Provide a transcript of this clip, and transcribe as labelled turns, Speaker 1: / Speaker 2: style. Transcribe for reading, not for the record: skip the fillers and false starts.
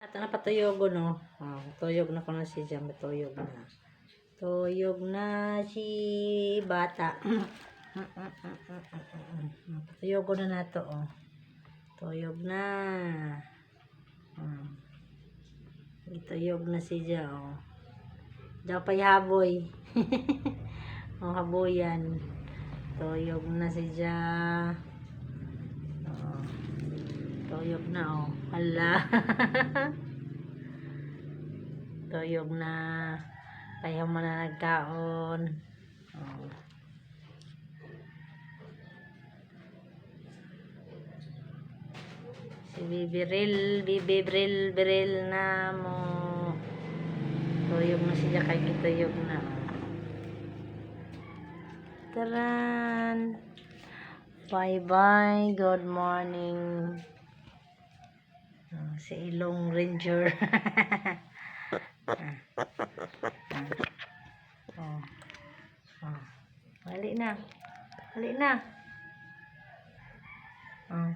Speaker 1: Ito na patuyog no. Oh, tuyog na ko na si Jam, tuyog na. Tuyog na si bata. Tuyog na nato oh. Tuyog na. Tuyog na si Jam oh. Daw pa'y haboy. Oh, haboyan. Tuyog na si Jam. Oh. Tuyog na oh. Hala. Tuyog na. Kaya mo na nagkaon. Oh. Si Bibril na mo. Tuyog na siya kay kituyog na. Taran. Bye-bye. Good morning. Oh, si Ilong Ranger. Oh. Oh. Hali na. Hali na. Oh.